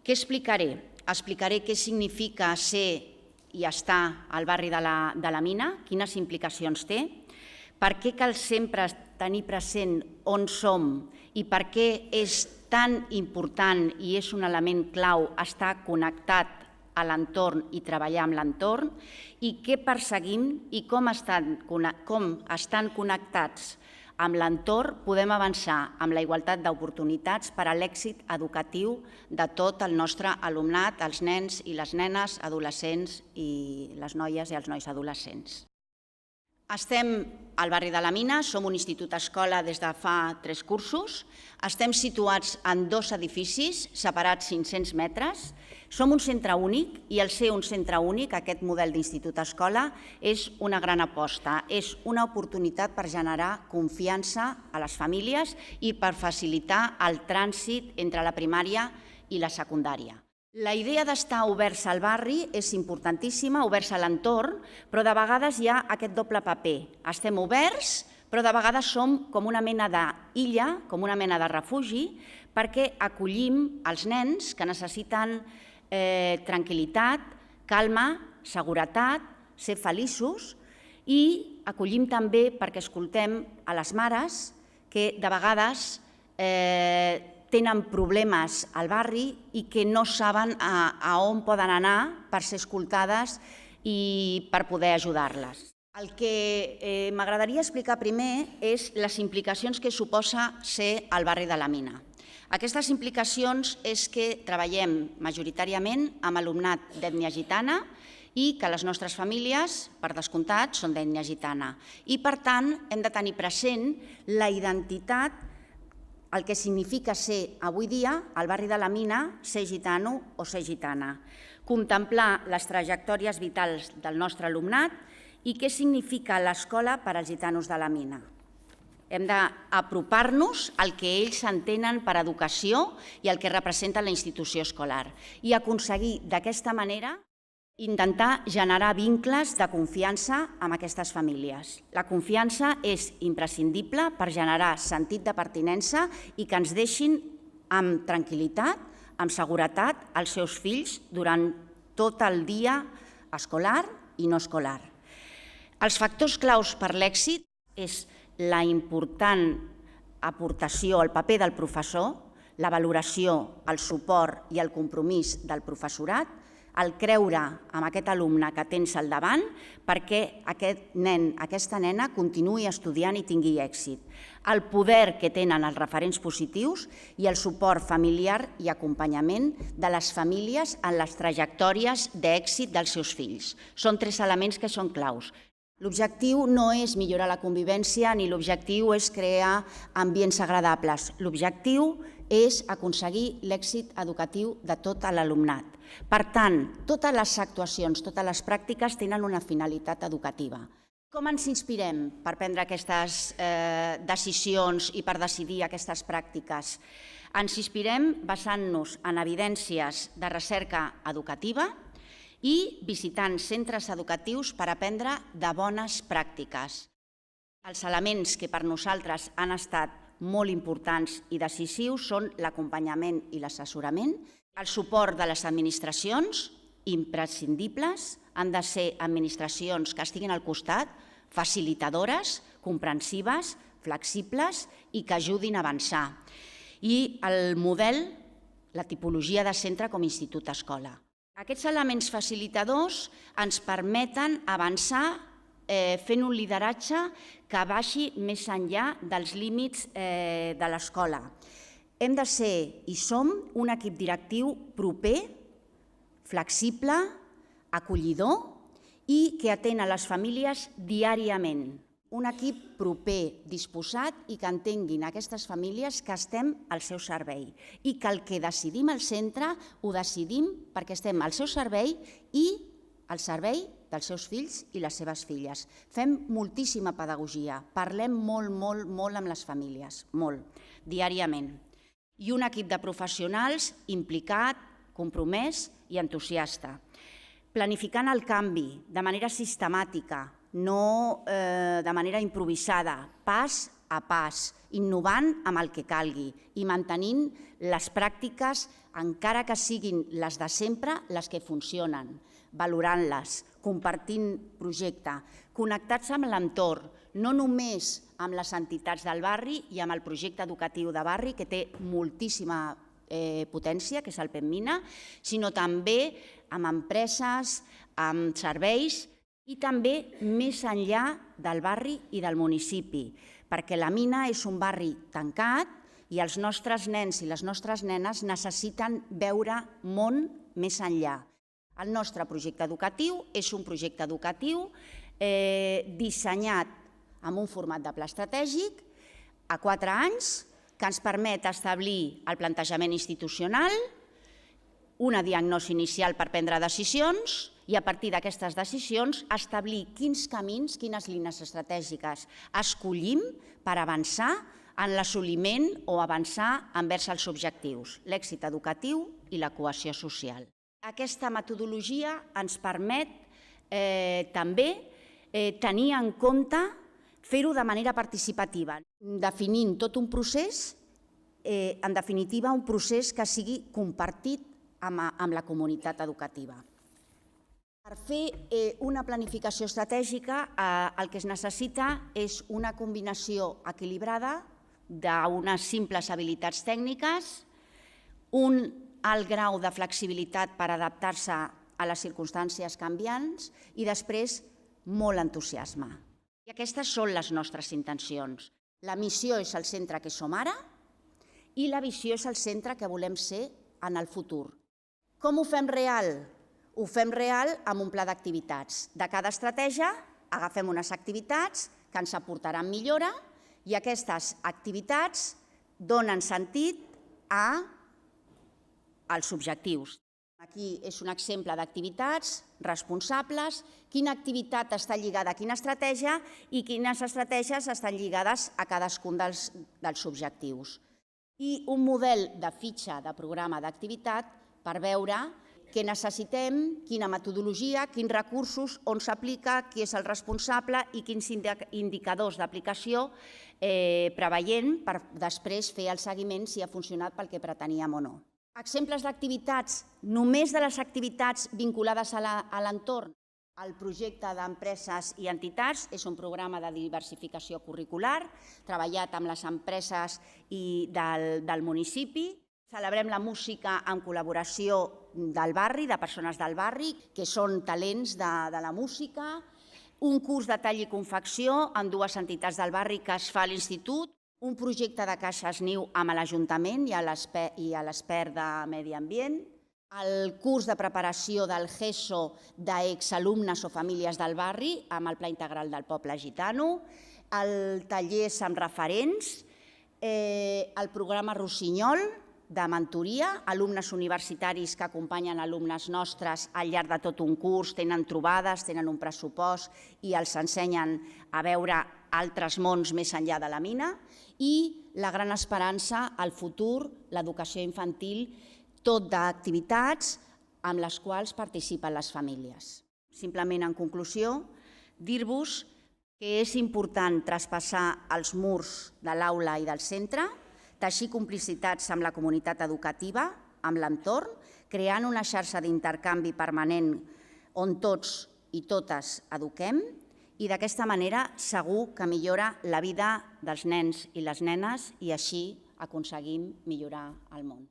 Què explicaré? Explicaré què significa ser i estar al barri de la Mina, quines implicacions té, per què cal sempre tenir present on som i per què és tan important i és un element clau estar connectat a l'entorn i treballar amb l'entorn i què perseguim i com estan connectats amb l'entorn podem avançar amb la igualtat d'oportunitats per a l'èxit educatiu de tot el nostre alumnat, els nens i les nenes, adolescents i les noies i els nois adolescents. Estem al barri de la Mina, som un institut-escola des de fa 3 cursos. Estem situats en 2 edificis, separats 500 metres. Som un centre únic i al ser un centre únic, aquest model d'institut-escola és una gran aposta. És una oportunitat per generar confiança a les famílies i per facilitar el trànsit entre la primària i la secundària. La idea d'estar oberts al barri és importantíssima, oberts a l'entorn, però de vegades hi ha aquest doble paper. Estem oberts, però de vegades som com una mena d'illa, com una mena de refugi, perquè acollim els nens que necessiten tranquil·litat, calma, seguretat, ser feliços i acollim també perquè escoltem a les mares que de vegades tenen problemes al barri i que no saben a on poden anar per ser escoltades i per poder ajudar-les. El que m'agradaria explicar primer és les implicacions que suposa ser al barri de la Mina. Aquestes implicacions és que treballem majoritàriament amb alumnat d'ètnia gitana i que les nostres famílies, per descomptat, són d'ètnia gitana. I, per tant, hem de tenir present la identitat, el que significa ser avui dia al barri de la Mina, ser gitano o ser gitana. Contemplar les trajectòries vitals del nostre alumnat i què significa l'escola per als gitanos de la Mina. Hem d'apropar-nos al que ells entenen per educació i el que representa la institució escolar i aconseguir d'aquesta manera intentar generar vincles de confiança amb aquestes famílies. La confiança és imprescindible per generar sentit de pertinença i que ens deixin amb tranquil·litat, amb seguretat, els seus fills durant tot el dia escolar i no escolar. Els factors claus per l'èxit és la important aportació al paper del professor, la valoració, el suport i el compromís del professorat, el creure en aquest alumne que tens al davant perquè aquest nen, aquesta nena continuï estudiant i tingui èxit. El poder que tenen els referents positius i el suport familiar i acompanyament de les famílies en les trajectòries d'èxit dels seus fills. Són 3 elements que són claus. L'objectiu no és millorar la convivència ni l'objectiu és crear ambients agradables. L'objectiu és aconseguir l'èxit educatiu de tot l'alumnat. Per tant, totes les actuacions, totes les pràctiques tenen una finalitat educativa. Com ens inspirem per prendre aquestes decisions i per decidir aquestes pràctiques? Ens inspirem basant-nos en evidències de recerca educativa i visitant centres educatius per aprendre de bones pràctiques. Els elements que per nosaltres han estat molt importants i decisius són l'acompanyament i l'assessorament, el suport de les administracions, imprescindibles, han de ser administracions que estiguin al costat, facilitadores, comprensives, flexibles i que ajudin a avançar. I el model, la tipologia de centre com a institut-escola. Aquests elements facilitadors ens permeten avançar fent un lideratge que baixi més enllà dels límits de l'escola. Hem de ser i som un equip directiu proper, flexible, acollidor i que atén a les famílies diàriament. Un equip proper, disposat i que entenguin aquestes famílies que estem al seu servei i que el que decidim al centre ho decidim perquè estem al seu servei i al servei dels seus fills i les seves filles. Fem moltíssima pedagogia, parlem molt amb les famílies, molt, diàriament. I un equip de professionals implicat, compromès i entusiasta. Planificant el canvi de manera sistemàtica, no de manera improvisada, pas a pas, innovant amb el que calgui i mantenint les pràctiques, encara que siguin les de sempre, les que funcionen, valorant-les, compartint projecte, connectats amb l'entorn, no només amb les entitats del barri i amb el projecte educatiu de barri, que té moltíssima potència, que és el PEMMINA, sinó també amb empreses, amb serveis i també més enllà del barri i del municipi, perquè la mina és un barri tancat i els nostres nens i les nostres nenes necessiten veure món més enllà. El nostre projecte educatiu és un projecte educatiu dissenyat amb un format de pla estratègic a 4 anys que ens permet establir el plantejament institucional, una diagnosi inicial per prendre decisions i a partir d'aquestes decisions establir quins camins, quines línies estratègiques escollim per avançar en l'assoliment o avançar envers els objectius, l'èxit educatiu i la cohesió social. Aquesta metodologia ens permet també tenir en compte fer-ho de manera participativa, definint tot un procés, en definitiva un procés que sigui compartit amb la comunitat educativa. Per fer una planificació estratègica el que es necessita és una combinació equilibrada d'unes simples habilitats tècniques, un alt grau de flexibilitat per adaptar-se a les circumstàncies canviants i després molt entusiasme. I aquestes són les nostres intencions. La missió és el centre que som ara i la visió és el centre que volem ser en el futur. Com ho fem real? Ho fem real amb un pla d'activitats. De cada estratègia agafem unes activitats que ens aportaran millora i aquestes activitats donen sentit als objectius. Aquí és un exemple d'activitats responsables, quina activitat està lligada a quina estratègia i quines estratègies estan lligades a cadascun dels objectius. I un model de fitxa de programa d'activitat per veure què necessitem, quina metodologia, quins recursos, on s'aplica, qui és el responsable i quins indicadors d'aplicació preveient per després fer el seguiment si ha funcionat pel que preteníem o no. Exemples d'activitats, només de les activitats vinculades a l'entorn. El projecte d'empreses i entitats és un programa de diversificació curricular, treballat amb les empreses del municipi. Celebrem la música en col·laboració del barri, de persones del barri, que són talents de la música. Un curs de tall i confecció amb 2 entitats del barri que es fa a l'institut. Un projecte de caixes niu amb l'Ajuntament i a l'ESPER de Medi Ambient, el curs de preparació del GESO d'exalumnes o famílies del barri amb el Pla Integral del Poble Gitano, el tallers amb referents, el programa Rossinyol de mentoria, alumnes universitaris que acompanyen alumnes nostres al llarg de tot un curs, tenen trobades, tenen un pressupost i els ensenyen a veure altres mons més enllà de la mina, i la gran esperança, el futur, l'educació infantil, tot d'activitats amb les quals participen les famílies. Simplement, en conclusió, dir-vos que és important traspassar els murs de l'aula i del centre, teixir complicitats amb la comunitat educativa, amb l'entorn, creant una xarxa d'intercanvi permanent on tots i totes eduquem, i d'aquesta manera segur que millora la vida dels nens i les nenes i així aconseguim millorar el món.